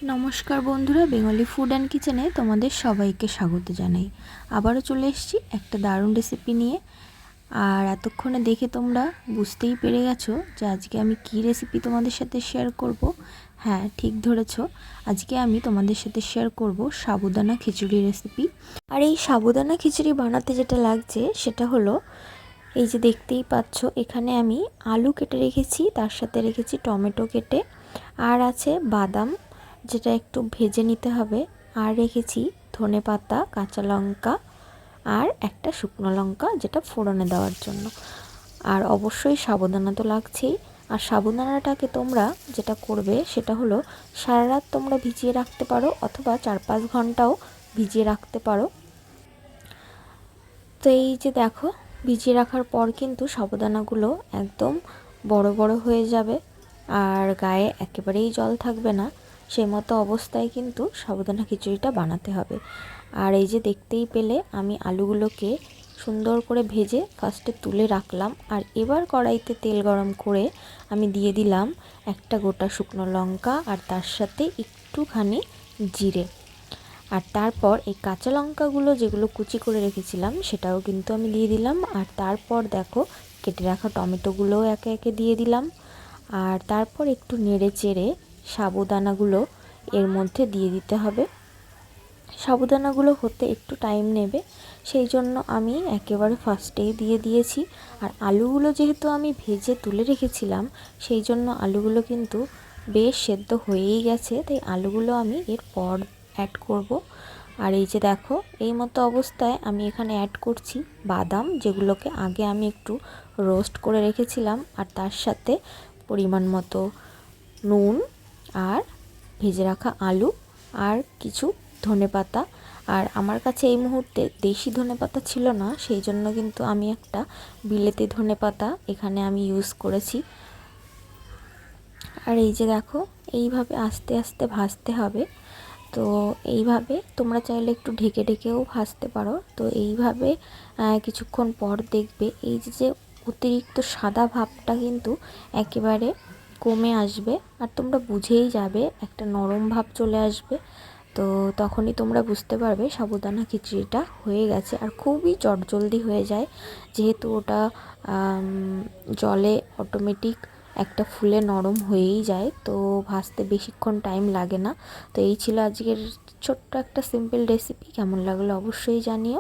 নমস্কার বন্ধুরা, Bengali food and কিচেনে তোমাদের সবাইকে স্বাগত জানাই। আবারও চলে এসেছি একটা দারুণ রেসিপি নিয়ে। আর এতক্ষণে দেখে তোমরা বুঝতেই পেরে গেছো যে আজকে আমি কি রেসিপি তোমাদের সাথে শেয়ার করব। হ্যাঁ, ঠিক ধরেছো, আজকে আমি তোমাদের সাথে শেয়ার করব সাবুদানা খিচুড়ি রেসিপি। আর এই সাবুদানা খিচুড়ি বানাতে যেটা লাগছে সেটা হলো, এই যে দেখতেই পাচ্ছ, এখানে আমি আলু কেটে রেখেছি, তার সাথে রেখেছি টমেটো কেটে, আর আছে বাদাম যেটা একটু ভেজে নিতে হবে, আর রেখেছি ধনেপাতা, কাঁচা লঙ্কা আর একটা শুকনো লঙ্কা যেটা ফোড়নে দেওয়ার জন্য। আর অবশ্যই সাবুদানা তো লাগছেই। আর সাবুদানাটাকে তোমরা যেটা করবে সেটা হলো, সারা রাত তোমরা ভিজিয়ে রাখতে পারো অথবা 4-5 ঘন্টাও ভিজিয়ে রাখতে পারো। তো এই যে দেখো, ভিজিয়ে রাখার পর কিন্তু সাবুদানাগুলো একদম বড় বড় হয়ে যাবে আর গায়ে একেবারেই জল থাকবে না। সেই মতো অবস্থায় কিন্তু সাবুদানা খিচুড়িটা বানাতে হবে। আর এই যে দেখতেই পেলে, আমি আলুগুলোকে সুন্দর করে ভেজে ফার্স্টে তুলে রাখলাম। আর এবার কড়াইতে তেল গরম করে আমি দিয়ে দিলাম একটা গোটা শুকনো লঙ্কা আর তার সাথে একটুখানি জিরে। আর তারপর এই কাঁচা লঙ্কাগুলো যেগুলো কুচি করে রেখেছিলাম সেটাও কিন্তু আমি দিয়ে দিলাম। আর তারপর দেখো, কেটে রাখা টমেটোগুলোও একে একে দিয়ে দিলাম। আর তারপর একটু নেড়ে চেড়ে সাবুদানাগুলো এর মধ্যে দিয়ে দিতে হবে। সাবুদানাগুলো হতে একটু টাইম নেবে, সেই জন্য আমি একেবারে ফার্স্টেই দিয়ে দিয়েছি। আর আলুগুলো যেহেতু আমি ভেজে তুলে রেখেছিলাম, সেই জন্য আলুগুলো কিন্তু বেশ সেদ্ধ হয়েই গেছে, তাই আলুগুলো আমি এরপর অ্যাড করব। আর এই যে দেখো, এই মতো অবস্থায় আমি এখানে অ্যাড করছি বাদাম, যেগুলোকে আগে আমি একটু রোস্ট করে রেখেছিলাম, আর তার সাথে পরিমাণ মতো নুন আর ভেজে রাখা আলু আর কিছু ধনেপাতা। আর আমার কাছে এই মুহূর্তে দেশি ধনেপাতা ছিল না, সেই জন্য কিন্তু আমি একটা বিলেতি ধনেপাতা এখানে আমি ইউজ করেছি। আর এই যে দেখো, এইভাবে আস্তে আস্তে ভাজতে হবে। তো এইভাবে তোমরা চাইলে একটু ঢেকে ঢেকেও ভাজতে পারো। তো এইভাবে কিছুক্ষণ পর দেখবে এই যে অতিরিক্ত সাদা ভাবটা কিন্তু একেবারে কমে আসবে, আর তোমরা বুঝেই যাবে, একটা নরম ভাব চলে আসবে। তো তখনই তোমরা বুঝতে পারবে সাবুদানা খিচুড়িটা হয়ে গেছে। আর খুবই চটজলদি হয়ে যায়, যেহেতু ওটা জলে অটোমেটিক একটা ফুলে নরম হয়েই যায়, তো ভাজতে বেশিক্ষণ টাইম লাগে না। তো এই ছিল আজকের ছোট্ট একটা সিম্পল রেসিপি। কেমন লাগলো অবশ্যই জানিও।